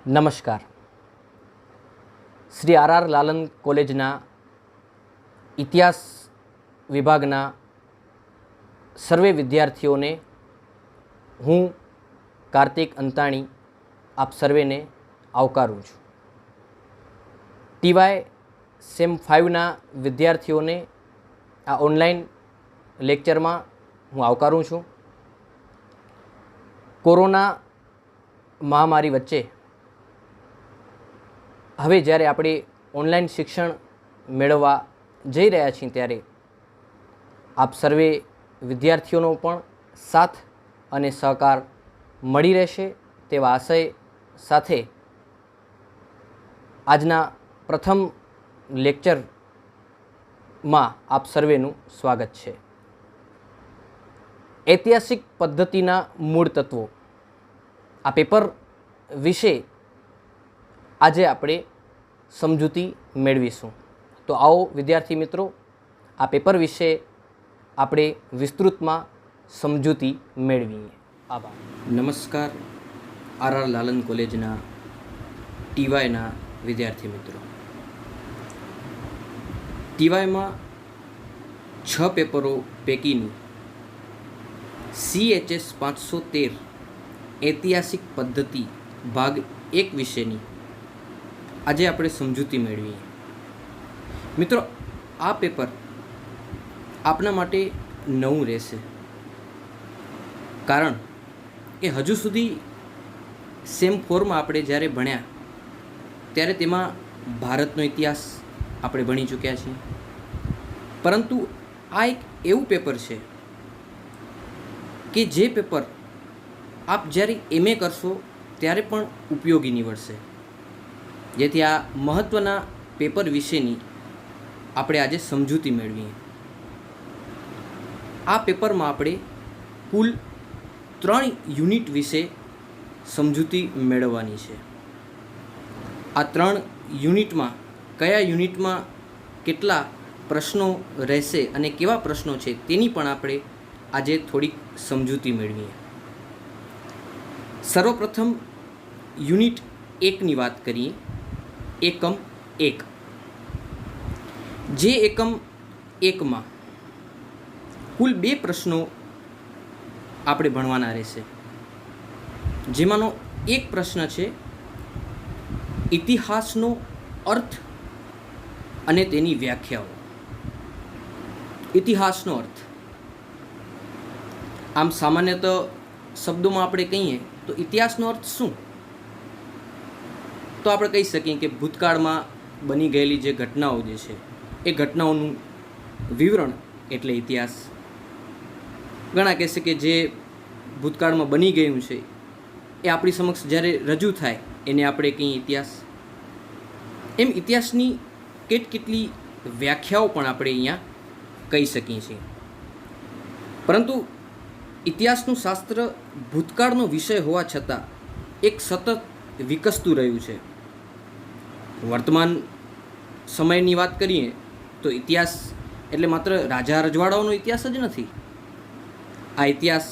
નમસ્કાર. શ્રી આર લાલન કોલેજના ઇતિહાસ વિભાગના સર્વે વિદ્યાર્થીઓને હું કાર્તિક અંતાણી આપ સર્વેને આવકારું છું. ટીવાય સેમ 5ના વિદ્યાર્થીઓને આ ઓનલાઈન લેક્ચરમાં હું આવકારું છું. કોરોના મહામારી વચ્ચે હવે જ્યારે આપણે ઓનલાઈન શિક્ષણ મેળવવા જઈ રહ્યા છીએ ત્યારે આપ સર્વે વિદ્યાર્થીઓનો પણ સાથ અને સહકાર મળી રહેશે તેવા આશય સાથે આજના પ્રથમ લેક્ચરમાં આપ સર્વેનું સ્વાગત છે. ઐતિહાસિક પદ્ધતિના મૂળ તત્વો આ પેપર વિશે આજે આપણે સમજૂતી મેળવીશું. તો આવો વિદ્યાર્થી મિત્રો, આ પેપર વિશે આપણે વિસ્તૃતમાં સમજૂતી મેળવીએ. આભાર. નમસ્કાર. આર લાલન કોલેજના ટીવાયના વિદ્યાર્થી મિત્રો, ટીવાયમાં 6 પેપરો પૈકીનું CHS 513 ઐતિહાસિક પદ્ધતિ ભાગ 1 વિશેની આજે આપણે સમજૂતી મેળવીએ. મિત્રો, આ પેપર આપના માટે નવું રહેશે, કારણ કે હજુ સુધી સેમ 4માં આપણે જ્યારે ભણ્યા ત્યારે તેમાં ભારતનો ઇતિહાસ આપણે ભણી ચૂક્યા છીએ, પરંતુ આ એક એવું પેપર છે કે જે પેપર આપ જ્યારે MA કરશો ત્યારે પણ ઉપયોગી નીવડશે. જેથી આ મહત્ત્વના પેપર વિશેની આપણે આજે સમજૂતી મેળવીએ. આ પેપરમાં આપણે કુલ 3 યુનિટ વિશે સમજૂતી મેળવવાની છે. આ 3 યુનિટમાં કયા યુનિટમાં કેટલા પ્રશ્નો રહેશે અને કેવા પ્રશ્નો છે તેની પણ આપણે આજે થોડીક સમજૂતી મેળવીએ. સર્વપ્રથમ યુનિટ 1ની વાત કરીએ. એકમ 1. જે એકમ 1માં કુલ 2 પ્રશ્નો આપણે ભણવાના રહેશે, જેમાંનો એક પ્રશ્ન છે ઇતિહાસનો અર્થ અને તેની વ્યાખ્યાઓ. ઇતિહાસનો અર્થ આમ સામાન્યત શબ્દોમાં આપણે કહીએ તો ઇતિહાસનો અર્થ શું? તો આપણે કહી શકીએ કે ભૂતકાળમાં બની ગયેલી જે ઘટનાઓ જે છે એ ઘટનાઓનું વિવરણ એટલે ઇતિહાસ. ઘણા કહેશે કે જે ભૂતકાળમાં બની ગયું છે એ આપણી સમક્ષ જ્યારે રજૂ થાય એને આપણે કહીએ ઇતિહાસ. એમ ઇતિહાસની કેટલી વ્યાખ્યાઓ પણ આપણે અહીંયા કહી શકીએ છીએ. પરંતુ ઇતિહાસનું શાસ્ત્ર ભૂતકાળનો વિષય હોવા છતાં એક સતત વિકસતું રહ્યું છે. વર્તમાન સમયની વાત કરીએ તો ઇતિહાસ એટલે માત્ર રાજા રજવાડાઓનો ઇતિહાસ જ નથી. આ ઇતિહાસ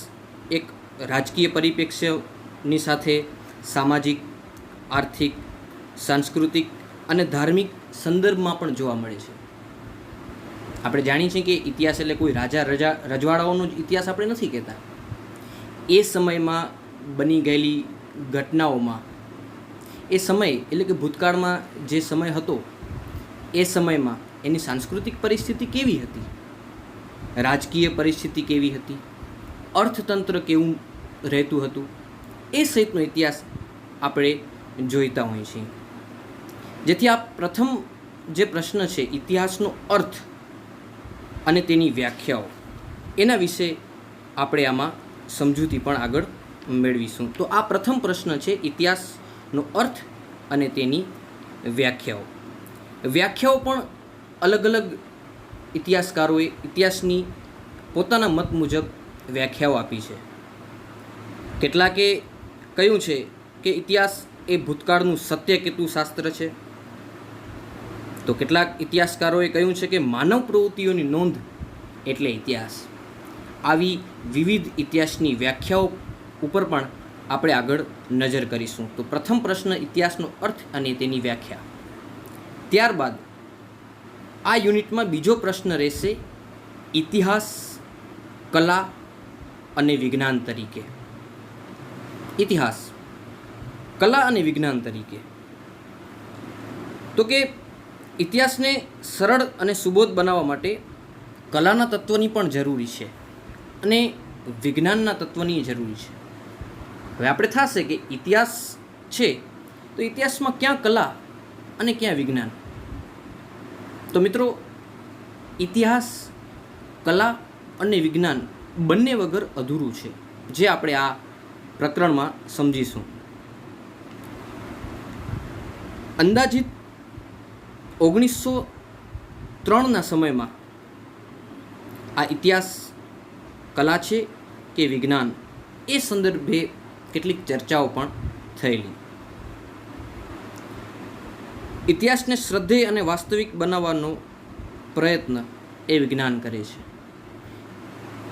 એક રાજકીય પરિપ્રેક્ષ્યની સાથે સામાજિક, આર્થિક, સાંસ્કૃતિક અને ધાર્મિક સંદર્ભમાં પણ જોવા મળે છે. આપણે જાણીએ છીએ કે ઇતિહાસ એટલે કોઈ રાજા રજવાડાઓનો જ ઇતિહાસ આપણે નથી કહેતા. એ સમયમાં બની ગયેલી ઘટનાઓમાં એ સમય એટલે કે ભૂતકાળમાં જે સમય હતો એ સમયમાં એની સાંસ્કૃતિક પરિસ્થિતિ કેવી હતી, રાજકીય પરિસ્થિતિ કેવી હતી, અર્થતંત્ર કેવું રહેતું હતું, એ સહિતનો ઇતિહાસ આપણે જોઈતા હોઈએ છીએ. જેથી આ પ્રથમ જે પ્રશ્ન છે ઇતિહાસનો અર્થ અને તેની વ્યાખ્યાઓ, એના વિશે આપણે આમાં સમજૂતી પણ આગળ મેળવીશું. તો આ પ્રથમ પ્રશ્ન છે ઇતિહાસનો અર્થ અને તેની વ્યાખ્યાઓ. વ્યાખ્યાઓ પણ અલગ અલગ ઇતિહાસકારોએ ઇતિહાસની પોતાના મત મુજબ વ્યાખ્યાઓ આપી છે. કેટલાકે કહ્યું છે કે ઇતિહાસ એ ભૂતકાળનું સત્ય કહેતું શાસ્ત્ર છે, તો કેટલાક ઇતિહાસકારોએ કહ્યું છે કે માનવ પ્રવૃત્તિઓની નોંધ એટલે ઇતિહાસ. આવી વિવિધ ઇતિહાસની વ્યાખ્યાઓ ઉપર પણ આપણે આગળ નજર કરીશું. તો પ્રથમ પ્રશ્ન ઇતિહાસનો અર્થ અને તેની વ્યાખ્યા. ત્યારબાદ આ યુનિટમાં બીજો પ્રશ્ન રહેશે ઇતિહાસ કલા અને વિજ્ઞાન તરીકે. ઇતિહાસ કલા અને વિજ્ઞાન તરીકે. તો કે ઇતિહાસને સરળ અને સુબોધ બનાવવા માટે કલાના તત્વની પણ જરૂરી છે અને વિજ્ઞાનના તત્વની જરૂરી છે. હવે આપણે થશે કે ઇતિહાસ છે તો ઇતિહાસમાં ક્યાં કલા અને ક્યાં વિજ્ઞાન? તો મિત્રો, ઇતિહાસ કલા અને વિજ્ઞાન બંને વગર અધૂરું છે, જે આપણે આ પ્રકરણમાં સમજીશું. અંદાજિત 1903ના સમયમાં આ ઇતિહાસ કલા છે કે વિજ્ઞાન એ સંદર્ભે કેટલીક ચર્ચાઓ પણ થયેલી. ઇતિહાસને શ્રદ્ધેય અને વાસ્તવિક બનાવવાનો પ્રયત્ન એ વિજ્ઞાન કરે છે.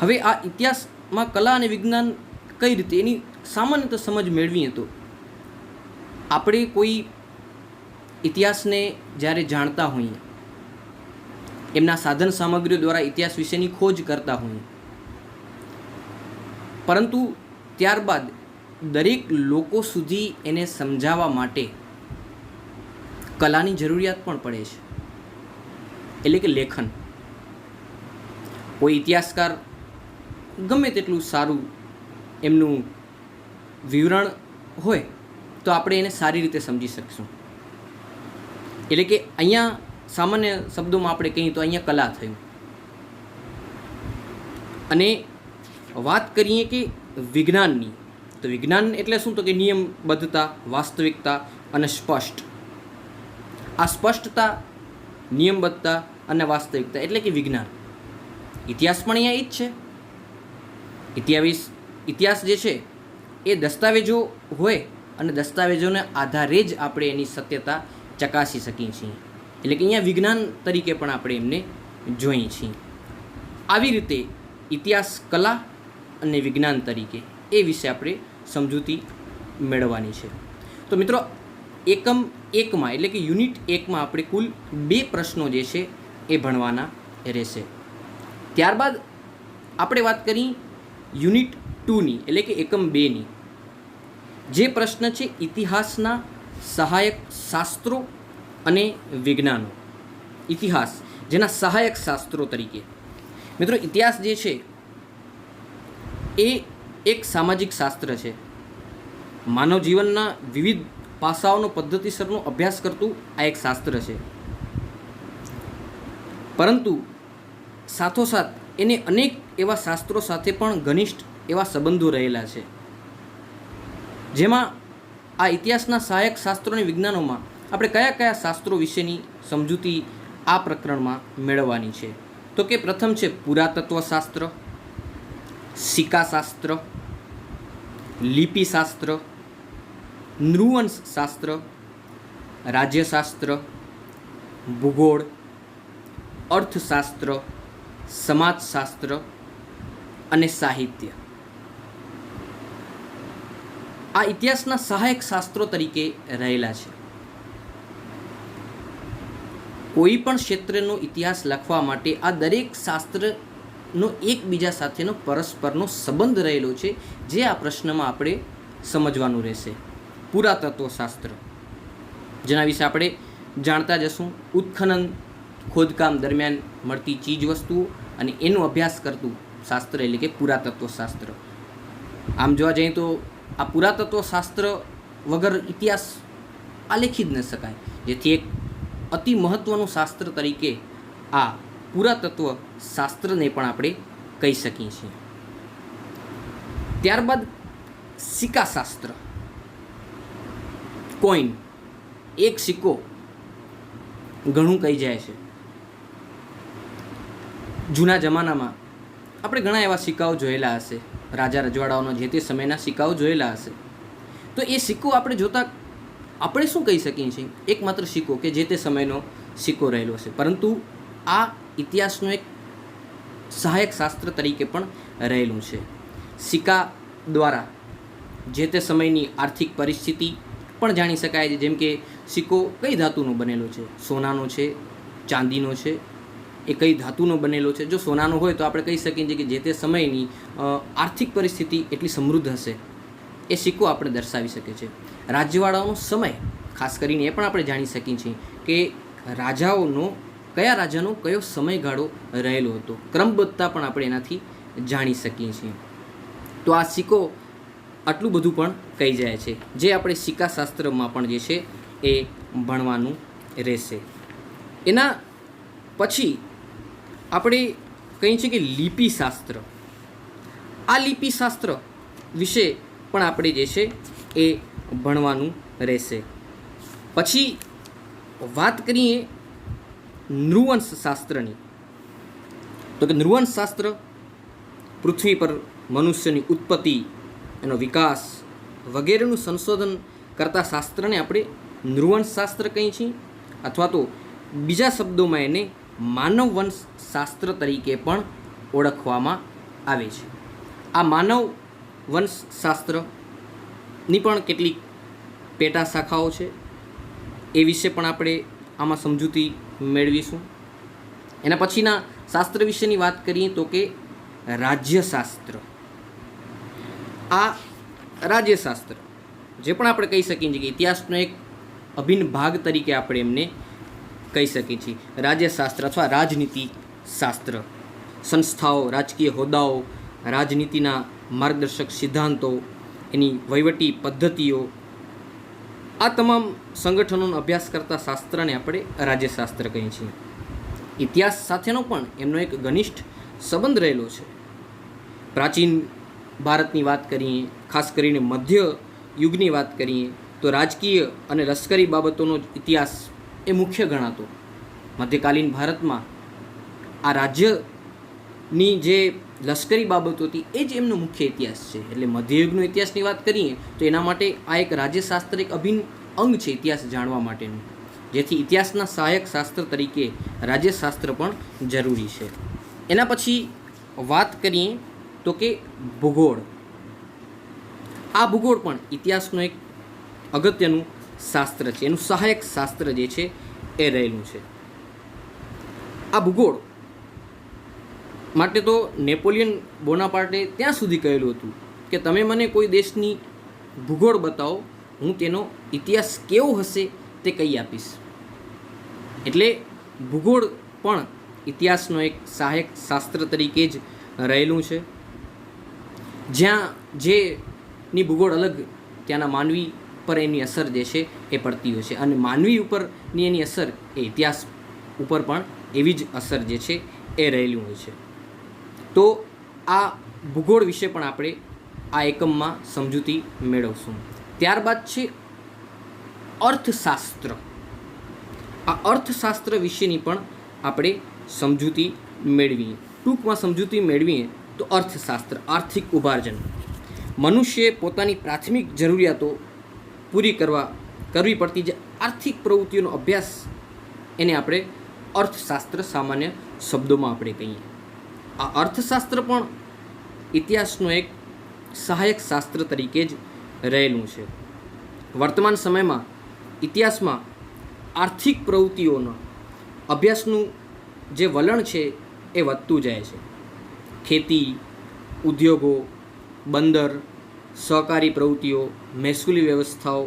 હવે આ ઇતિહાસમાં કલા અને વિજ્ઞાન કઈ રીતે, એની સામાન્ય સમજ મેળવીએ તો આપણે કોઈ ઇતિહાસને જ્યારે જાણતા હોઈએ, એમના સાધન સામગ્રીઓ દ્વારા ઇતિહાસ વિશેની ખોજ કરતા હોઈએ, પરંતુ ત્યારબાદ દરેક લોકો સુધી એને સમજાવવા માટે કલાની જરૂરિયાત પણ પડે છે, એટલે કે લેખન. કોઈ ઇતિહાસકાર ગમે તેટલું સારું એમનું વિવરણ હોય તો આપણે એને સારી રીતે સમજી શકીશું. એટલે કે અહીંયા સામાન્ય શબ્દોમાં આપણે કહીએ તો અહીંયા કલા થયું. અને વાત કરીએ કે વિજ્ઞાનની, તો વિજ્ઞાન એટલે શું? તો કે નિયમબદ્ધતા, વાસ્તવિકતા અને સ્પષ્ટ. આ સ્પષ્ટતા, નિયમબદ્ધતા અને વાસ્તવિકતા એટલે કે વિજ્ઞાન. ઇતિહાસ પણ અહીંયા એ જ છે. ઇતિહાસ જે છે એ દસ્તાવેજો હોય અને દસ્તાવેજોને આધારે જ આપણે એની સત્યતા ચકાસી શકીએ છીએ. એટલે કે અહીંયા વિજ્ઞાન તરીકે પણ આપણે એમને જોઈએ છીએ. આવી રીતે ઇતિહાસ કલા અને વિજ્ઞાન તરીકે એ વિશે આપણે સમજૂતી મેળવવાની છે. તો મિત્રો, એકમ 1માં એટલે કે યુનિટ 1માં આપણે કુલ 2 પ્રશ્નો જે છે એ ભણવાના રહેશે. ત્યારબાદ આપણે વાત કરી યુનિટ 2ની એટલે કે એકમ 2ની, જે પ્રશ્ન છે ઇતિહાસના સહાયક શાસ્ત્રો અને વિજ્ઞાનો. ઇતિહાસ જેના સહાયક શાસ્ત્રો તરીકે. મિત્રો, ઇતિહાસ જે છે એ એક સામાજિક શાસ્ત્ર છે. માનવ જીવનના વિવિધ પાસાઓનો પદ્ધતિસરનો અભ્યાસ કરતું આ એક શાસ્ત્ર છે. પરંતુ સાથોસાથ એને અનેક એવા શાસ્ત્રો સાથે પણ ઘનિષ્ઠ એવા સંબંધો રહેલા છે. જેમાં આ ઇતિહાસના સહાયક શાસ્ત્રો અને વિજ્ઞાનોમાં આપણે કયા કયા શાસ્ત્રો વિશેની સમજૂતી આ પ્રકરણમાં મેળવવાની છે? તો કે પ્રથમ છે પુરાતત્વશાસ્ત્ર, સિક્કાશાસ્ત્ર, લિપિશાસ્ત્ર, નૃવંશશાસ્ત્ર, રાજ્યશાસ્ત્ર, ભૂગોળ, અર્થશાસ્ત્ર, સમાજશાસ્ત્ર અને સાહિત્ય. આ ઇતિહાસના સહાયક શાસ્ત્રો તરીકે રહેલા છે. કોઈ પણ ક્ષેત્રનો ઇતિહાસ લખવા માટે આ દરેક શાસ્ત્રનો એકબીજા સાથેનો પરસ્પરનો સંબંધ રહેલો છે, જે આ પ્રશ્નમાં આપણે સમજવાનું રહેશે. પુરાતત્વશાસ્ત્ર, જેના વિશે આપણે જાણતા જશું. ઉત્ખનન, ખોદકામ દરમિયાન મળતી ચીજ વસ્તુઓ અને એનો અભ્યાસ કરતું શાસ્ત્ર એટલે કે પુરાતત્વશાસ્ત્ર. આમ જોવા જઈએ તો આ પુરાતત્વશાસ્ત્ર વગર ઇતિહાસ આલેખી જ ન શકાય, જેથી એક અતિ મહત્ત્વનું શાસ્ત્ર તરીકે આ પુરાતત્વ શાસ્ત્રને પણ આપણે કહી શકીએ છીએ. ત્યારબાદ સિક્કાશાસ્ત્ર. કોઈન, એક સિક્કો ઘણું કહી જાય છે. જૂના જમાનામાં આપણે ઘણા એવા સિક્કાઓ જોયેલા હશે, રાજા રજવાડાઓના જે તે સમયના સિક્કાઓ જોયેલા હશે. તો એ સિક્કો આપણે જોતા આપણે શું કહી શકીએ છીએ? એકમાત્ર સિક્કો કે જે તે સમયનો સિક્કો રહેલો છે. પરંતુ આ ઇતિહાસનું એક સહાયક શાસ્ત્ર તરીકે પણ રહેલું છે. સિક્કા દ્વારા જે તે સમયની આર્થિક પરિસ્થિતિ પણ જાણી શકાય છે. જેમ કે સિક્કો કઈ ધાતુનો બનેલો છે, સોનાનો છે, ચાંદીનો છે, એ કઈ ધાતુનો બનેલો છે. જો સોનાનો હોય તો આપણે કહી શકીએ છીએ કે જે તે સમયની આર્થિક પરિસ્થિતિ એટલી સમૃદ્ધ હશે, એ સિક્કો આપણે દર્શાવી શકે છે. રાજ્યવાળાઓનો સમય ખાસ કરીને એ પણ આપણે જાણી શકીએ છીએ કે કયા રાજાનો કયો સમયગાળો રહેલો હતો. ક્રમબદ્ધતા પણ આપણે એનાથી જાણી શકીએ છીએ. તો આ સિક્કો આટલું બધું પણ કહી જાય છે, જે આપણે સિક્કાશાસ્ત્રમાં પણ જે છે એ ભણવાનું રહેશે. એના પછી આપણે કહીએ છીએ કે લિપિશાસ્ત્ર. આ લિપિશાસ્ત્ર વિશે પણ આપણે જે છે એ ભણવાનું રહેશે. પછી વાત કરીએ નૃવંશ શાસ્ત્રની, તો કે નૃવંશ શાસ્ત્ર પૃથ્વી પર મનુષ્યની ઉત્પત્તિ, એનો વિકાસ વગેરેનું સંશોધન કરતા શાસ્ત્રને આપણે નૃવંશ શાસ્ત્ર કહીએ છીએ, અથવા તો બીજા શબ્દોમાં એને માનવ વંશ શાસ્ત્ર તરીકે પણ ઓળખવામાં આવે છે. આ માનવ વંશ શાસ્ત્રની પણ કેટલીક પેટા શાખાઓ છે, એ વિશે પણ આપણે આમાં સમજૂતી મેળવીશું. એના પછીના શાસ્ત્ર વિશેની વાત કરીએ તો કે રાજ્યશાસ્ત્ર. આ રાજ્યશાસ્ત્ર જે પણ આપણે કહી શકીએ છીએ કે ઇતિહાસનો એક અભિન્ન ભાગ તરીકે આપણે એમને કહી શકીએ છીએ. રાજ્યશાસ્ત્ર અથવા રાજનીતિ શાસ્ત્ર સંસ્થાઓ, રાજકીય હોદ્દાઓ, રાજનીતિના માર્ગદર્શક સિદ્ધાંતો, એની વહીવટી પદ્ધતિઓ, આ તમામ સંગઠનોનો અભ્યાસ કરતા શાસ્ત્રને આપણે રાજ્યશાસ્ત્ર કહીએ છીએ. ઇતિહાસ સાથેનો પણ એમનો એક ઘનિષ્ઠ સંબંધ રહેલો છે. પ્રાચીન ભારતની વાત કરીએ, ખાસ કરીને મધ્ય યુગની વાત કરીએ તો રાજકીય અને લશ્કરી બાબતોનો ઇતિહાસ એ મુખ્ય ગણાતો. મધ્યકાલીન ભારતમાં આ રાજ્યની જે લશ્કરી બાબતો હતી એ જ એમનો મુખ્ય ઇતિહાસ છે. એટલે મધ્યયુગનો ઇતિહાસની વાત કરીએ તો એના માટે આ એક રાજ્યશાસ્ત્ર એક અભિન્ન અંગ છે ઇતિહાસ જાણવા માટેનું, જેથી ઇતિહાસના સહાયક શાસ્ત્ર તરીકે રાજ્યશાસ્ત્ર પણ જરૂરી છે. એના પછી વાત કરીએ તો કે ભૂગોળ. આ ભૂગોળ પણ ઇતિહાસનું એક અગત્યનું શાસ્ત્ર છે, એનું સહાયક શાસ્ત્ર જે છે એ રહેલું છે. આ ભૂગોળ માટે તો નેપોલિયન બોનાપાર્ટે ત્યાં સુધી કહેલું હતું કે તમે મને કોઈ દેશની ભૂગોળ બતાવો, હું તેનો ઇતિહાસ કેવો હશે તે કહી આપીશ. એટલે ભૂગોળ પણ ઇતિહાસનો એક સહાયક શાસ્ત્ર તરીકે જ રહેલું છે. જ્યાં જેની ભૂગોળ અલગ, ત્યાંના માનવી પર એની અસર જે છે એ પડતી હોય છે, અને માનવી ઉપરની એની અસર એ ઇતિહાસ ઉપર પણ એવી જ અસર જે છે એ રહેલી હોય છે. તો આ ભૂગોળ વિશે પણ આપણે આ એકમમાં સમજૂતી મેળવશું. ત્યારબાદ છે અર્થશાસ્ત્ર. આ અર્થશાસ્ત્ર વિશેની પણ આપણે સમજૂતી મેળવીએ. ટૂંકમાં સમજૂતી મેળવીએ તો અર્થશાસ્ત્ર, આર્થિક ઉપાર્જન. મનુષ્યએ પોતાની પ્રાથમિક જરૂરિયાતો પૂરી કરવી પડતી જે આર્થિક પ્રવૃત્તિઓનો અભ્યાસ, એને આપણે અર્થશાસ્ત્ર સામાન્ય શબ્દોમાં આપણે કહીએ. આ અર્થશાસ્ત્ર પણ ઇતિહાસનો એક સહાયક શાસ્ત્ર તરીકે જ રહેલું છે. વર્તમાન સમયમાં ઇતિહાસમાં આર્થિક પ્રવૃત્તિઓના અભ્યાસનું જે વલણ છે એ વધતું જાય છે. ખેતી, ઉદ્યોગો, બંદર, સહકારી પ્રવૃત્તિઓ, મહેસૂલી વ્યવસ્થાઓ,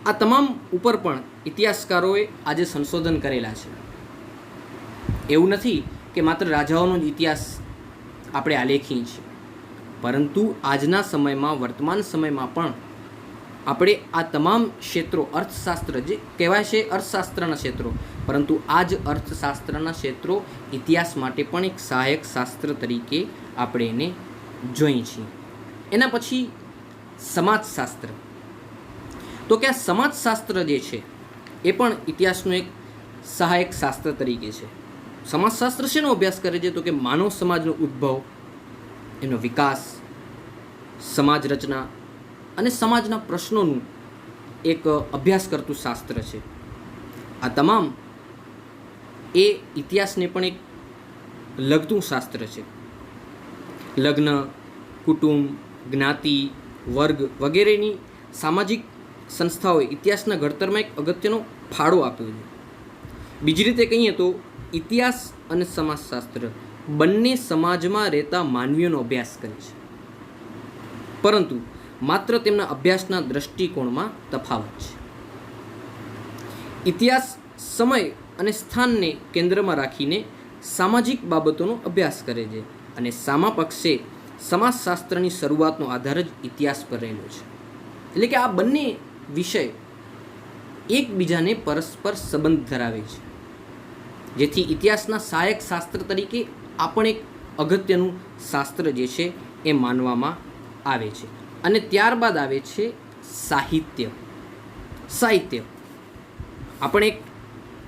આ તમામ ઉપર પણ ઇતિહાસકારોએ આજે સંશોધન કરેલા છે. એવું નથી કે માત્ર રાજાઓનો જ ઇતિહાસ આપણે આલેખીએ છીએ, પરંતુ આજના સમયમાં, વર્તમાન સમયમાં પણ આપણે આ તમામ ક્ષેત્રો, અર્થશાસ્ત્ર જે કહેવાય છે અર્થશાસ્ત્રના ક્ષેત્રો, પરંતુ આ જ અર્થશાસ્ત્રના ક્ષેત્રો ઇતિહાસ માટે પણ એક સહાયક શાસ્ત્ર તરીકે આપણે એને જોઈએ છીએ. એના પછી સમાજશાસ્ત્ર. તો કે આ સમાજશાસ્ત્ર જે છે એ પણ ઇતિહાસનું એક સહાયક શાસ્ત્ર તરીકે છે. સમાજશાસ્ત્ર શેનો અભ્યાસ કરે છે? તો કે માનવ સમાજનો ઉદ્ભવ, એનો વિકાસ, સમાજ રચના અને સમાજના પ્રશ્નોનું એક અભ્યાસ કરતું શાસ્ત્ર છે. આ તમામ એ ઇતિહાસને પણ એક લગતું શાસ્ત્ર છે. લગ્ન, કુટુંબ, જ્ઞાતિ, વર્ગ વગેરેની સામાજિક સંસ્થાઓએ ઇતિહાસના ઘડતરમાં એક અગત્યનો ફાળો આપ્યો છે. બીજી રીતે કહીએ તો ઇતિહાસ અને સમાજશાસ્ત્ર બંને સમાજમાં રહેતા માનવીઓનો અભ્યાસ કરે છે, પરંતુ માત્ર તેમના અભ્યાસના દૃષ્ટિકોણમાં તફાવત છે. ઇતિહાસ સમય અને સ્થાનને કેન્દ્રમાં રાખીને સામાજિક બાબતોનો અભ્યાસ કરે છે, અને સામા પક્ષે સમાજશાસ્ત્રની શરૂઆતનો આધાર જ ઇતિહાસ પર રહેલો છે. એટલે કે આ બંને વિષય એકબીજાને પરસ્પર સંબંધ ધરાવે છે, જેથી ઇતિહાસના સહાયક શાસ્ત્ર તરીકે આ પણ એક અગત્યનું શાસ્ત્ર જે છે એ માનવામાં આવે છે. અને ત્યારબાદ આવે છે સાહિત્ય. સાહિત્ય આ પણ એક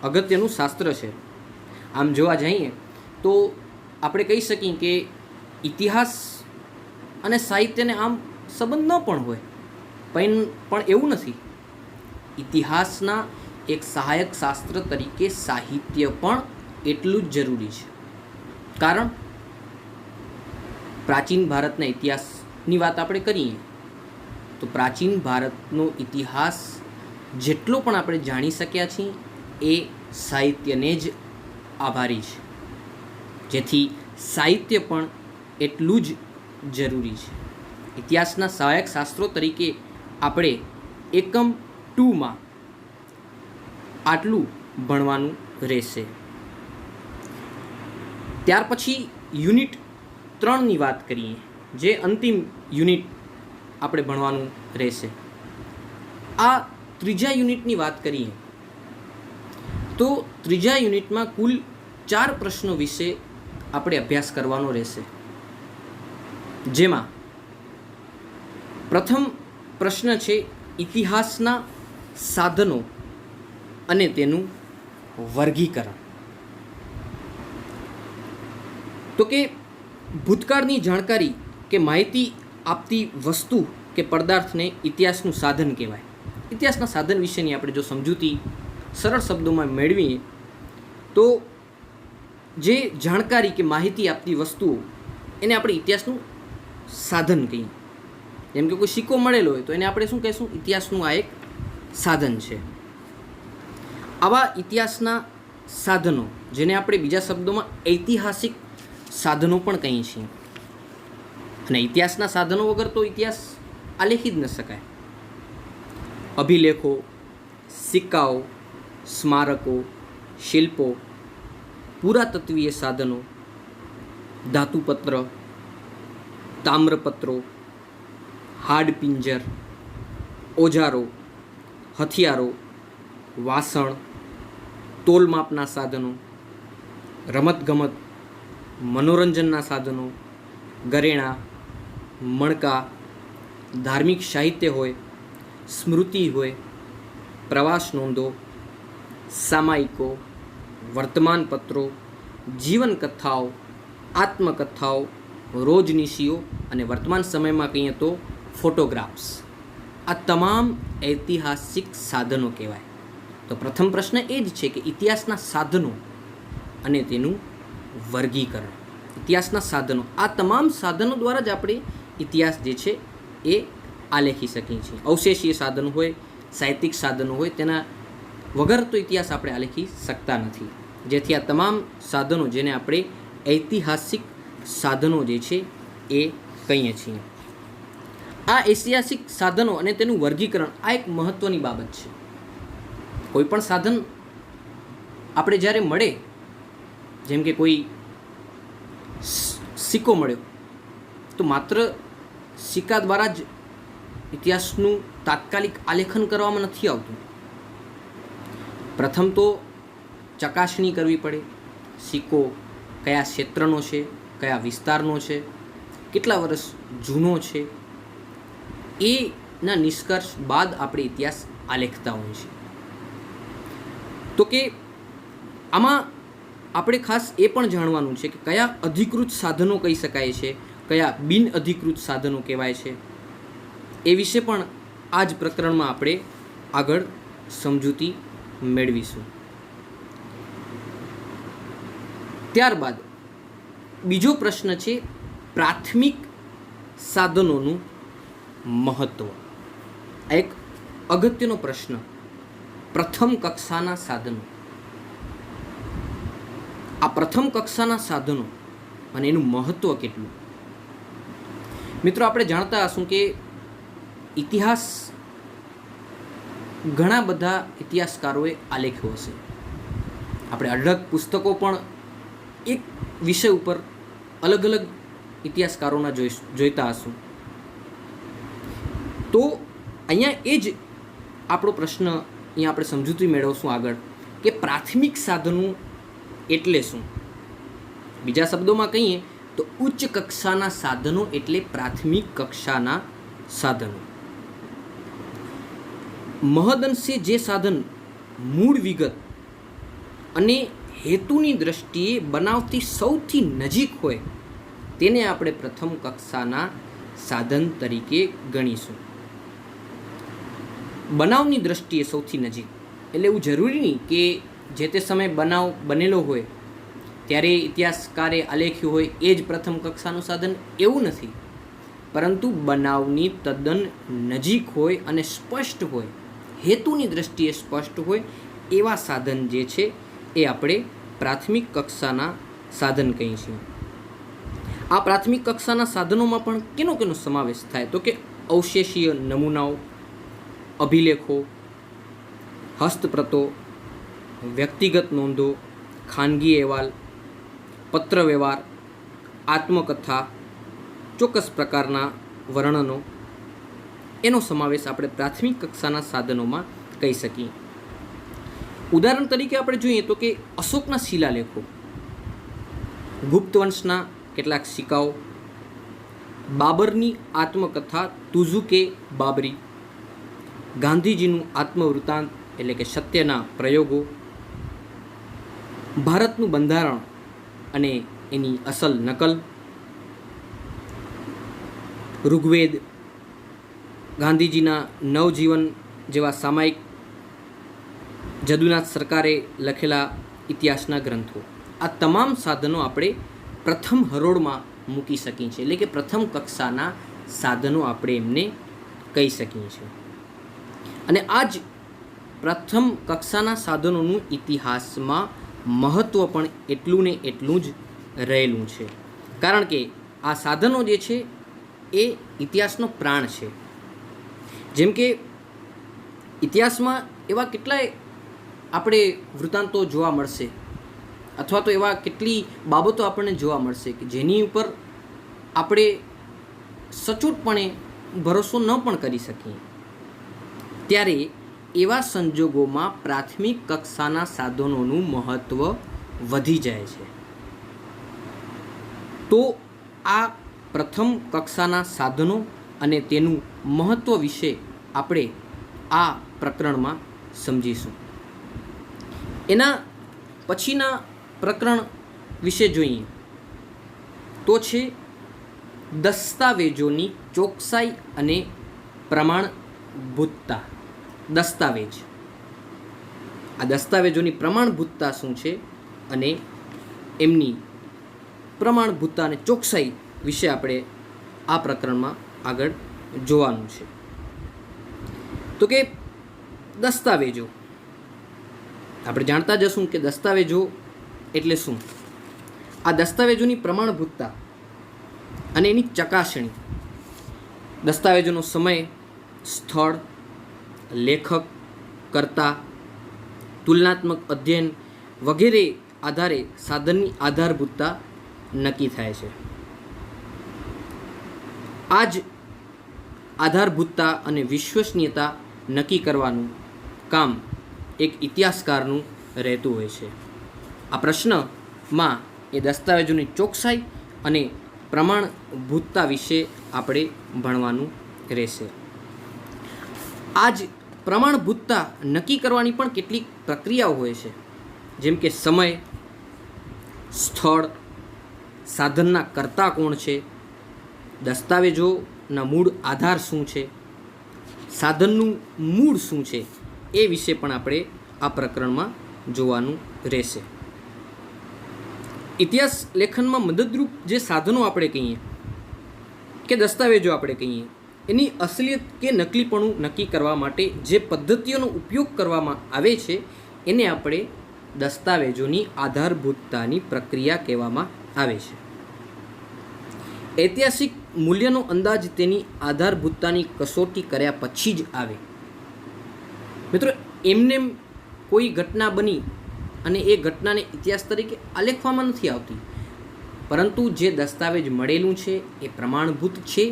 અગત્યનું શાસ્ત્ર છે. આમ જોવા જઈએ તો આપણે કહી શકીએ કે ઇતિહાસ અને સાહિત્યને આમ સંબંધ ન પણ હોય, પણ એવું નથી. ઇતિહાસના એક સહાયક શાસ્ત્ર તરીકે સાહિત્ય પણ એટલું જ જરૂરી છે. કારણ પ્રાચીન ભારતના ઇતિહાસની વાત આપણે કરીએ તો પ્રાચીન ભારતનો ઇતિહાસ જેટલો પણ આપણે જાણી શક્યા છીએ એ સાહિત્યને જ આભારી છે, જેથી સાહિત્ય પણ એટલું જ જરૂરી છે. ઇતિહાસના સહાયક શાસ્ત્રો તરીકે આપણે એકમ 2માં આટલું ભણવાનું રહેશે. ત્યાર પછી યુનિટ 3ની વાત કરીએ, જે અંતિમ યુનિટ આપણે ભણવાનું રહેશે. આ ત્રીજા યુનિટની વાત કરીએ તો ત્રીજા યુનિટમાં કુલ 4 પ્રશ્નો વિશે આપણે અભ્યાસ કરવાનો રહેશે, જેમાં પ્રથમ પ્રશ્ન છે ઇતિહાસના સાધનો અને તેનું વર્ગીકરણ. તો કે ભૂતકાળની જાણકારી કે માહિતી આપતી વસ્તુ કે પદાર્થને ઇતિહાસનું સાધન કહેવાય. ઇતિહાસના સાધન વિશેની આપણે જો સમજૂતી સરળ શબ્દોમાં મેળવીએ તો જે જાણકારી કે માહિતી આપતી વસ્તુઓ એને આપણે ઇતિહાસનું સાધન કહીએ. જેમ કે કોઈ સિક્કો મળેલો હોય તો એને આપણે શું કહીશું? ઇતિહાસનું આ એક સાધન છે. આવા ઇતિહાસના સાધનો, જેને આપણે બીજા શબ્દોમાં ઐતિહાસિક સાધનો પણ કહીએ છીએ, અને ઇતિહાસના સાધનો વગર તો ઇતિહાસ આલેખી જ ન શકાય. અભિલેખો, સિક્કાઓ, સ્મારકો, શિલ્પો, પુરાતત્વીય સાધનો, ધાતુપત્ર, તામ્રપત્રો, હાડપિંજર, ઓજારો, હથિયારો, વાસણ, તોલમાપના સાધનો, રમતગમત, મનોરંજનના સાધનો, ઘરેણાં, મણકા, ધાર્મિક સાહિત્ય હોય, સ્મૃતિ હોય, પ્રવાસ નોંધો, સામાયિકો, વર્તમાનપત્રો, જીવનકથાઓ, આત્મકથાઓ, રોજનીશીઓ અને વર્તમાન સમયમાં કહીએ તો ફોટોગ્રાફ્સ. આ તમામ ઐતિહાસિક સાધનો કહેવાય. તો પ્રથમ પ્રશ્ન એ જ છે કે ઇતિહાસના સાધનો અને તેનું વર્ગીકરણ. ઇતિહાસના સાધનો, આ તમામ સાધનો દ્વારા જ આપણે ઇતિહાસ જે છે એ આલેખી શકીએ છીએ. અવશેષીય સાધનો હોય, સાહિત્યિક સાધનો હોય, તેના વગર તો ઇતિહાસ આપણે આલેખી શકતા નથી. જેથી આ તમામ સાધનો, જેને આપણે ઐતિહાસિક સાધનો જે છે એ કહીએ છીએ. આ ઐતિહાસિક સાધનો અને તેનું વર્ગીકરણ આ એક મહત્ત્વની બાબત છે. કોઈ પણ સાધન આપણે જ્યારે મળે, જેમ કે કોઈ સિક્કો મળ્યો, તો માત્ર સિક્કા દ્વારા જ ઇતિહાસનું તાત્કાલિક આલેખન કરવામાં નથી આવતું. પ્રથમ તો ચકાસણી કરવી પડે. સિક્કો કયા ક્ષેત્રનો છે, કયા વિસ્તારનો છે, કેટલા વર્ષ જૂનો છે, એના નિષ્કર્ષ બાદ આપણે ઇતિહાસ આલેખતા હોઈએ છીએ. તો કે આમાં આપણે ખાસ એ પણ જાણવાનું છે કે કયા અધિકૃત સાધનો કહી શકાય છે, કયા બિન અધિકૃત સાધનો કહેવાય છે, એ વિશે પણ આ જ પ્રકરણમાં આપણે આગળ સમજૂતી મેળવીશું. ત્યારબાદ બીજો પ્રશ્ન છે પ્રાથમિક સાધનોનું મહત્વ. આ એક અગત્યનો પ્રશ્ન. પ્રથમ કક્ષાના સાધનો, આ પ્રથમ કક્ષાના સાધનો અને એનું મહત્વ કેટલું. મિત્રો, આપણે જાણતા હશું કે ઇતિહાસ ઘણા બધા ઇતિહાસકારોએ આલેખ્યો હશે. આપણે અઢળક પુસ્તકો પણ એક વિષય ઉપર અલગ અલગ ઇતિહાસકારોના જોઈતા હશું. તો અહીંયા એ જ આપણો પ્રશ્ન અહીંયા આપણે સમજૂતી મેળવશું આગળ કે પ્રાથમિક સાધનો એટલે શું. બીજા શબ્દોમાં કહીએ તો ઉચ્ચ કક્ષાના સાધનો એટલે પ્રાથમિક કક્ષાના સાધનો. મહદઅંશે જે સાધન મૂળ વિગત અને હેતુની દ્રષ્ટિએ બનાવથી સૌથી નજીક હોય તેને આપણે પ્રથમ કક્ષાના સાધન તરીકે ગણીશું. બનાવની દ્રષ્ટિએ સૌથી નજીક એટલે એવું જરૂરી નહીં કે જે તે સમયે બનાવ બનેલો હોય ત્યારે ઇતિહાસકારે આલેખ્યું હોય એ જ પ્રથમ કક્ષાનું સાધન, એવું નથી. પરંતુ બનાવની તદ્દન નજીક હોય અને સ્પષ્ટ હોય, હેતુની દ્રષ્ટિએ સ્પષ્ટ હોય એવા સાધન જે છે એ આપણે પ્રાથમિક કક્ષાના સાધન કહીએ છીએ. આ પ્રાથમિક કક્ષાના સાધનોમાં પણ કેનો સમાવેશ થાય તો કે અવશેષીય નમૂનાઓ, અભિલેખો, હસ્તપ્રતો, વ્યક્તિગત નોંધો, ખાનગી અહેવાલ, પત્ર વ્યવહાર, આત્મકથા, ચોક્કસ પ્રકારના વર્ણનો, એનો સમાવેશ આપણે પ્રાથમિક કક્ષાના સાધનોમાં કહી શકીએ. ઉદાહરણ તરીકે આપણે જોઈએ તો કે અશોકના શિલાલેખો, ગુપ્ત વંશના કેટલાક સિક્કાઓ, બાબરની આત્મકથા તુઝુકે બાબરી, ગાંધીજીનું આત્મવૃત્તાંત એટલે કે સત્યના પ્રયોગો, ભારતનું બંધારણ અને એની અસલ નકલ, ઋગ્વેદ, ગાંધીજીના નવજીવન જેવા સામાયિક, જદુનાથ સરકારે લખેલા ઇતિહાસના ગ્રંથો, આ તમામ સાધનો આપણે પ્રથમ હરોળમાં મૂકી શકીએ છીએ. એટલે કે પ્રથમ કક્ષાના સાધનો આપણે એમને કહી શકીએ છીએ. અને આ જ પ્રથમ કક્ષાના સાધનોનું ઇતિહાસમાં મહત્ત્વ પણ એટલું ને એટલું જ રહેલું છે. કારણ કે આ સાધનો જે છે એ ઇતિહાસનો પ્રાણ છે. જેમ કે ઇતિહાસમાં એવા કેટલાય આપણે વૃત્તાંતો જોવા મળશે અથવા તો એવા કેટલી બાબતો આપણને જોવા મળશે કે જેની ઉપર આપણે સચોટપણે ભરોસો ન પણ કરી શકીએ. ત્યારે એવા સંજોગોમાં પ્રાથમિક કક્ષાના સાધનોનું મહત્ત્વ વધી જાય છે. તો આ પ્રથમ કક્ષાના સાધનો અને તેનું મહત્ત્વ વિશે આપણે આ પ્રકરણમાં સમજીશું. એના પછીના પ્રકરણ વિશે જોઈએ તો છે દસ્તાવેજોની ચોકસાઈ અને પ્રમાણભૂતતા. દસ્તાવેજ, આ દસ્તાવેજોની પ્રમાણભૂતતા શું છે અને એમની પ્રમાણભૂતતા અને ચોકસાઈ વિશે આપણે આ પ્રકરણમાં આગળ જોવાનું છે. તો કે દસ્તાવેજો આપણે જાણતા જશું કે દસ્તાવેજો એટલે શું. આ દસ્તાવેજોની પ્રમાણભૂતતા અને એની ચકાસણી, દસ્તાવેજોનો સમય, સ્થળ, લેખક, કર્તા, તુલનાત્મક અધ્યયન વગેરે આધારે સાધનની આધારભૂતતા નક્કી થાય છે. આ જ આધારભૂતતા અને વિશ્વસનીયતા નક્કી કરવાનું કામ એક ઇતિહાસકારનું રહેતું હોય છે. આ પ્રશ્નમાં એ દસ્તાવેજોની ચોકસાઈ અને પ્રમાણભૂતતા વિશે આપણે ભણવાનું રહેશે. આ જ પ્રમાણભૂતતા નક્કી કરવાની પણ કેટલીક પ્રક્રિયાઓ હોય છે. જેમ કે સમય, સ્થળ, સાધનના કર્તા કોણ છે, દસ્તાવેજોના મૂળ આધાર શું છે, સાધનનું મૂળ શું છે, એ વિશે પણ આપણે આ પ્રકરણમાં જોવાનું રહેશે. ઇતિહાસ લેખનમાં મદદરૂપ જે સાધનો આપણે કહીએ કે દસ્તાવેજો આપણે કહીએ એની અસલિયત કે નકલીપણું નક્કી કરવા માટે જે પદ્ધતિઓનો ઉપયોગ કરવામાં આવે છે એને આપણે દસ્તાવેજોની આધારભૂતતાની પ્રક્રિયા કહેવામાં આવે છે. ઐતિહાસિક મૂલ્યનો અંદાજ તેની આધારભૂતતાની કસોટી કર્યા પછી જ આવે. મિત્રો, એમને કોઈ ઘટના બની અને એ ઘટનાને ઇતિહાસ તરીકે આલેખવામાં નથી આવતી, પરંતુ જે દસ્તાવેજ મળેલું છે એ પ્રમાણભૂત છે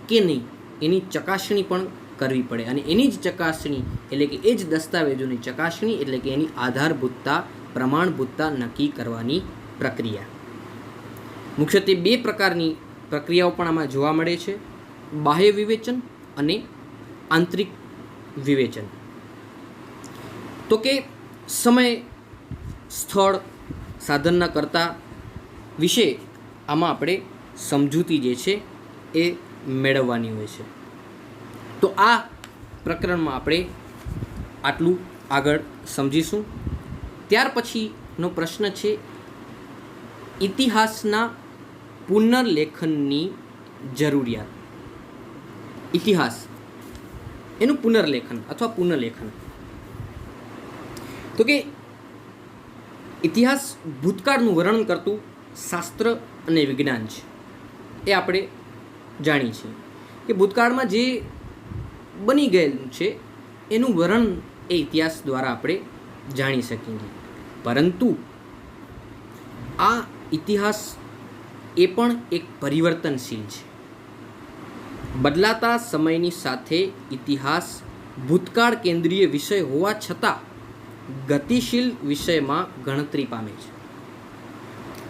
કે નહીં એની ચકાસણી પણ કરવી પડે. અને એની જ ચકાસણી એટલે કે એ જ દસ્તાવેજોની ચકાસણી એટલે કે એની આધારભૂતતા, પ્રમાણભૂતતા નક્કી કરવાની પ્રક્રિયા. મુખ્યત્વે બે પ્રકારની પ્રક્રિયાઓ પણ આમાં જોવા મળે છે: બાહ્ય વિવેચન અને આંતરિક વિવેચન. તો કે સમય, સ્થળ, સાધનના કર્તા વિશે આમાં આપણે સમજૂતી જે છે એ મેળવવાની હોય છે. તો આ પ્રકરણમાં આપણે આટલું આગળ સમજીશું. ત્યાર પછીનો પ્રશ્ન છે ઇતિહાસના પુનર્લેખનની જરૂરિયાત. ઇતિહાસ એનું પુનર્લેખન અથવા પુનર્લેખન. તો કે ઇતિહાસ ભૂતકાળનું વર્ણન કરતું શાસ્ત્ર અને વિજ્ઞાન છે. એ આપણે જાણીએ છીએ કે ભૂતકાળમાં જે બની ગયેલું છે એનું વર્ણન એ ઇતિહાસ દ્વારા આપણે જાણી શકીએ છીએ. પરંતુ આ ઇતિહાસ એ પણ એક પરિવર્તનશીલ છે. બદલાતા સમયની સાથે ઇતિહાસ ભૂતકાળ કેન્દ્રીય વિષય હોવા છતાં ગતિશીલ વિષયમાં ગણતરી પામે છે.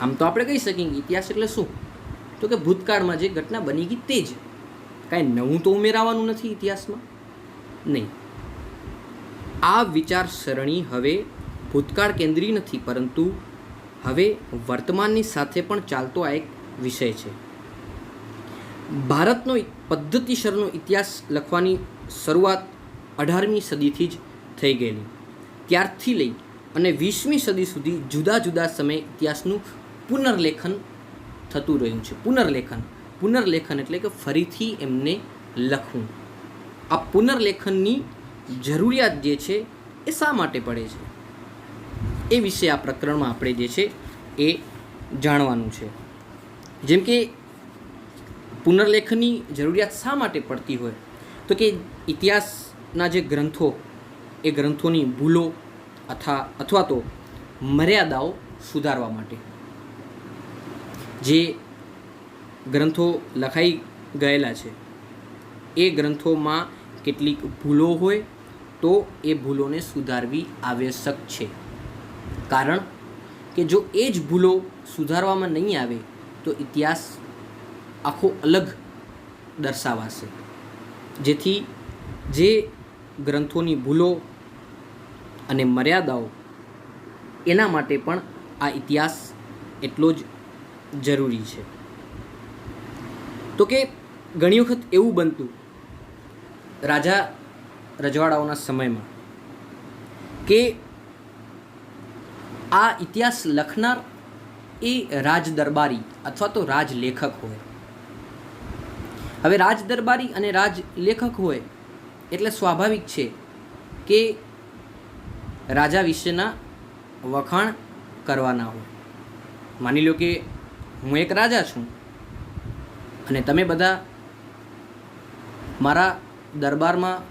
આમ તો આપણે કહી શકીએ કે ઇતિહાસ એટલે શું? તો કે ભૂતકાળમાં જે ઘટના બની ગઈ તે જ. કાંઈ નવું તો ઉમેરાવાનું નથી ઇતિહાસમાં, નહીં. આ વિચારસરણી હવે ભૂતકાળ કેન્દ્રી નથી, પરંતુ હવે વર્તમાનની સાથે પણ ચાલતો આ એક વિષય છે. ભારતનો પદ્ધતિસરનો ઇતિહાસ લખવાની શરૂઆત 18મી સદીથી જ થઈ ગયેલી. ત્યારથી લઈ અને 20મી સદી સુધી જુદા જુદા સમયે ઇતિહાસનું પુનર્લેખન થતું રહ્યું છે. પુનર્લેખન એટલે કે ફરીથી એમને લખવું. આ પુનર્લેખનની જરૂરિયાત જે છે એ શા માટે પડે છે એ વિશે આ પ્રકરણમાં આપણે જે છે એ જાણવાનું છે. જેમ કે પુનર્લેખનની જરૂરિયાત શા માટે પડતી હોય, તો કે ઇતિહાસના જે ગ્રંથો એ ગ્રંથોની ભૂલો અથવા તો મર્યાદાઓ સુધારવા માટે. જે ગ્રંથો લખાઈ ગયેલા છે એ ગ્રંથોમાં કેટલીક ભૂલો હોય તો એ ભૂલોને સુધારવી આવશ્યક છે. કારણ કે જો એ જ ભૂલો સુધારવામાં નહીં આવે તો ઇતિહાસ આખો અલગ દર્શાવાશે. જેથી જે ગ્રંથોની ભૂલો અને મર્યાદાઓ એના માટે પણ આ ઇતિહાસ એટલો જ જરૂરી છે. તો કે ઘણી વખત એવું બનતું રાજા રજવાડાઓના સમયમાં કે આ ઇતિહાસ લખનાર એ રાજદરબારી અથવા તો રાજલેખક હોય. હવે રાજદરબારી અને રાજલેખક હોય એટલે સ્વાભાવિક છે કે રાજા વિશેના વખાણ કરવાના હોય. માની લો કે હું એક રાજા છું અને તમે બધા મારા દરબારમાં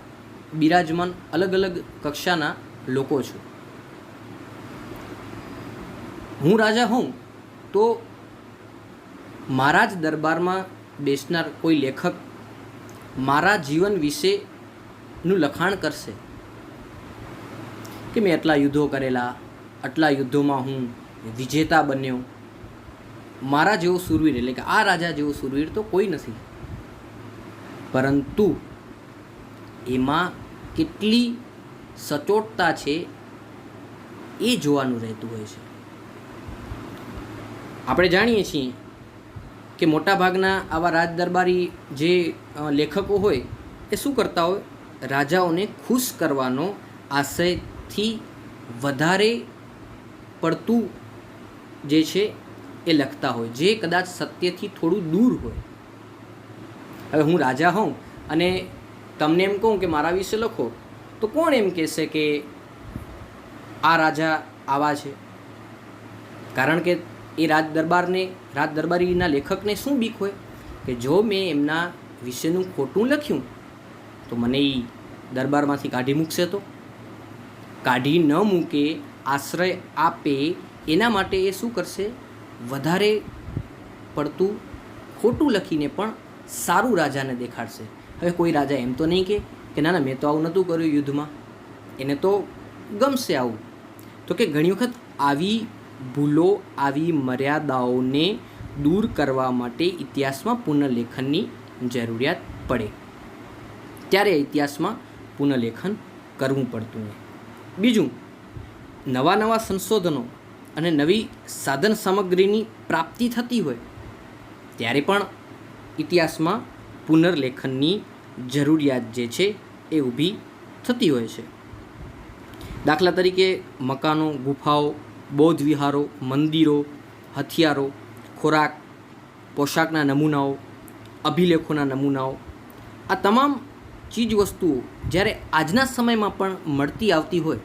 બિરાજમાન અલગ અલગ કક્ષાના લોકો છો. હું રાજા હોઉં તો મારા જ દરબારમાં બેસનાર કોઈ લેખક મારા જીવન વિશેનું લખાણ કરશે કે મેં આટલા યુદ્ધો કરેલા, આટલા યુદ્ધોમાં હું વિજેતા બન્યો. મારા જેવો શૂરવીર એટલે કે આ રાજા જેવો શૂરવીર તો કોઈ નથી. પરંતુ એમાં કેટલી સચોટતા છે એ જોવાનું રહેતું હોય છે. આપણે જાણીએ છીએ કે મોટાભાગના આવા રાજદરબારી જે લેખકો હોય એ શું કરતા હોય, રાજાઓને ખુશ કરવાનો આશયથી વધારે પડતું જે છે એ લખતા હોય, જે કદાચ સત્યથી થોડું દૂર હોય. હવે હું રાજા હોઉં અને તમને એમ કહું કે મારા વિશે લખો તો કોણ એમ કહેશે કે આ રાજા આવા છે? કારણ કે એ રાજદરબારીના લેખકને શું બીક હોય કે જો મેં એમના વિશેનું ખોટું લખ્યું તો મને એ દરબારમાંથી કાઢી મૂકશે, તો કાઢી ન મૂકે, આશ્રય આપે, એના માટે એ શું કરશે? વધારે પડતું ખોટું લખીને પણ સારું રાજાને દેખાડશે. હવે કોઈ રાજા એમ તો નહીં કે ના મેં તો આવું નહોતું કર્યું યુદ્ધમાં, એને તો ગમશે આવું. તો કે ઘણી વખત આવી ભૂલો, આવી મર્યાદાઓને દૂર કરવા માટે ઇતિહાસમાં પુનઃલેખનની જરૂરિયાત પડે, ત્યારે ઇતિહાસમાં પુનઃલેખન કરવું પડતું હોય. બીજું, નવા સંશોધનો અને નવી સાધન સામગ્રીની પ્રાપ્તિ થતી હોય ત્યારે પણ ઇતિહાસમાં પુનર્લેખનની જરૂરિયાત જે છે એ ઊભી થતી હોય છે. દાખલા તરીકે મકાનો, ગુફાઓ, બૌદ્ધ વિહારો, મંદિરો, હથિયારો, ખોરાક, પોશાકના નમૂનાઓ, અભિલેખોના નમૂનાઓ, આ તમામ ચીજ વસ્તુઓ જ્યારે આજના સમયમાં પણ મળતી આવતી હોય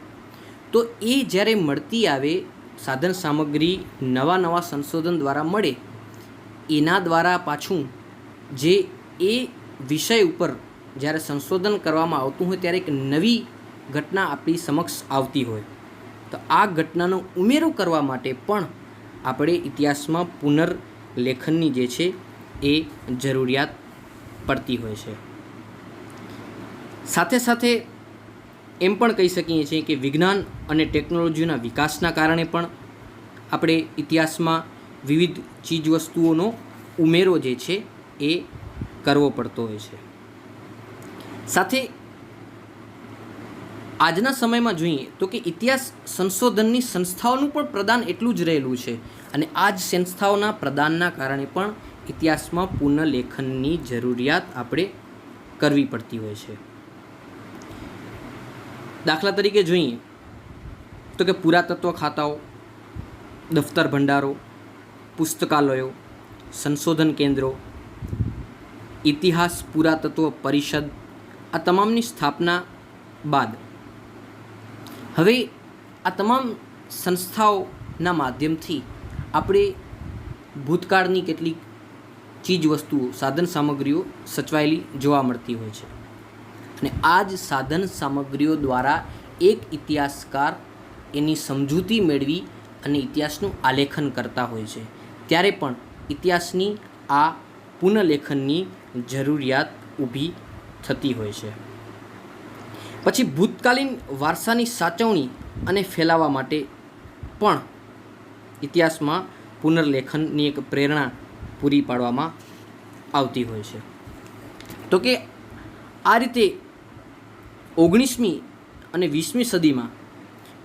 તો એ જ્યારે મળતી આવે, સાધન સામગ્રી નવા સંશોધન દ્વારા મળે, એના દ્વારા પાછું જે એ વિષય ઉપર જ્યારે સંશોધન કરવામાં આવતું હોય ત્યારે એક નવી ઘટના આપણી સમક્ષ આવતી હોય, તો આ ઘટનાનો ઉમેરો કરવા માટે પણ આપણે ઇતિહાસમાં પુનર્લેખનની જે છે એ જરૂરિયાત પડતી હોય છે. સાથે સાથે એમ પણ કહી શકીએ છીએ કે વિજ્ઞાન અને ટેકનોલોજીના વિકાસના કારણે પણ આપણે ઇતિહાસમાં વિવિધ ચીજવસ્તુઓનો ઉમેરો જે છે એ કરવો પડતો હોય છે. સાથે આજના સમયમાં જોઈએ તો કે ઇતિહાસ સંશોધનની સંસ્થાઓનું પણ પ્રદાન એટલું જ રહેલું છે, અને આ જ સંસ્થાઓના પ્રદાનના કારણે પણ ઇતિહાસમાં પુનઃલેખનની જરૂરિયાત આપણે કરવી પડતી હોય છે. દાખલા તરીકે જોઈએ તો કે પુરાતત્વ ખાતાઓ, દફતર ભંડારો, પુસ્તકાલયો, સંશોધન કેન્દ્રો, ઇતિહાસ પુરાતત્વ પરિષદ, આ તમામની સ્થાપના બાદ હવે આ તમામ સંસ્થાઓના માધ્યમથી આપણે ભૂતકાળની કેટલીક ચીજ વસ્તુઓ, સાધન સામગ્રીઓ સચવાયેલી જોવા મળતી હોય છે, અને આ જ સાધન સામગ્રીઓ દ્વારા એક ઇતિહાસકાર એની સમજૂતી મેળવી અને ઇતિહાસનું આલેખન કરતા હોય છે. ત્યારે પણ ઇતિહાસની આ પુનઃલેખનની જરૂરિયાત ઊભી થતી હોય છે. પછી ભૂતકાલીન વારસાની સાચવણી અને ફેલાવવા માટે પણ ઇતિહાસમાં પુનર્લેખનની એક પ્રેરણા પૂરી પાડવામાં આવતી હોય છે. તો કે આ રીતે 19મી અને 20મી સદીમાં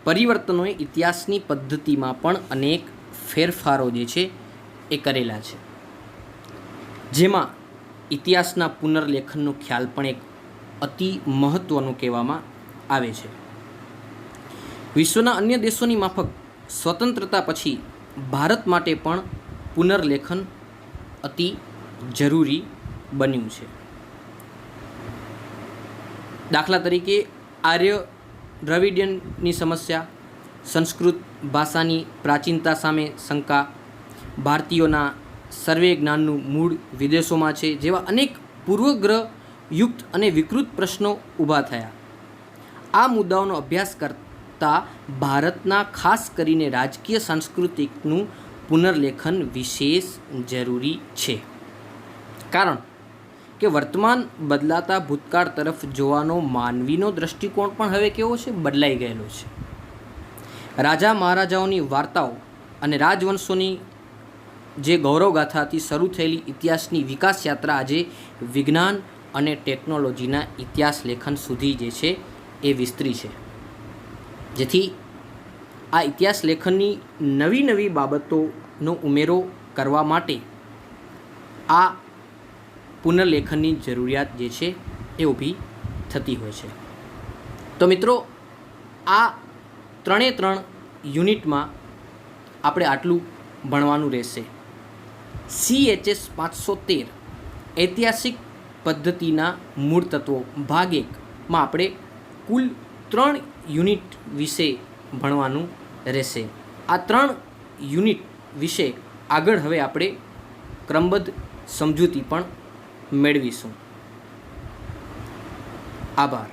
પરિવર્તનોએ ઇતિહાસની પદ્ધતિમાં પણ અનેક ફેરફારો જે છે એ કરેલા છે, જેમાં ઇતિહાસના પુનર્લેખનનો ખ્યાલ પણ એક અતિ મહત્ત્વનું કહેવામાં આવે છે. વિશ્વના અન્ય દેશોની માફક સ્વતંત્રતા પછી ભારત માટે પણ પુનર્લેખન અતિ જરૂરી બન્યું છે. દાખલા તરીકે આર્ય દ્રવિડિયનની સમસ્યા, સંસ્કૃત ભાષાની પ્રાચીનતા સામે શંકા, ભારતીયોના સર્વે જ્ઞાનનું મૂળ વિદેશોમાં છે જેવા અનેક પૂર્વગ્રહયુક્ત અને વિકૃત પ્રશ્નો ઊભા થયા. આ મુદ્દાઓનો અભ્યાસ કરતા ભારતના ખાસ કરીને રાજકીય સાંસ્કૃતિકનું પુનર્લેખન વિશેષ જરૂરી છે, કારણ કે વર્તમાન બદલાતા ભૂતકાળ તરફ જોવાનો માનવીનો દૃષ્ટિકોણ પણ હવે કેવો છે? બદલાઈ ગયેલો છે. રાજા મહારાજાઓની વાર્તાઓ અને રાજવંશોની જે ગૌરવગાથાથી શરૂ થયેલી ઇતિહાસની વિકાસ યાત્રા આજે વિજ્ઞાન અને ટેકનોલોજીના ઇતિહાસ લેખન સુધી જે છે એ વિસ્તરી છે, જેથી આ ઇતિહાસ લેખનની નવી બાબતોનો ઉમેરો કરવા માટે આ પુનર્લેખનની જરૂરિયાત જે છે એ ઊભી થતી હોય છે. તો મિત્રો, આ 3 યુનિટમાં આપણે આટલું ભણવાનું રહેશે. CHS 513 ઐતિહાસિક પદ્ધતિના મૂળ તત્વો ભાગ 1માં આપણે કુલ 3 યુનિટ વિશે ભણવાનું રહેશે. આ 3 યુનિટ વિશે આગળ હવે આપણે ક્રમબદ્ધ સમજૂતી પણ મેળવીશું. આભાર.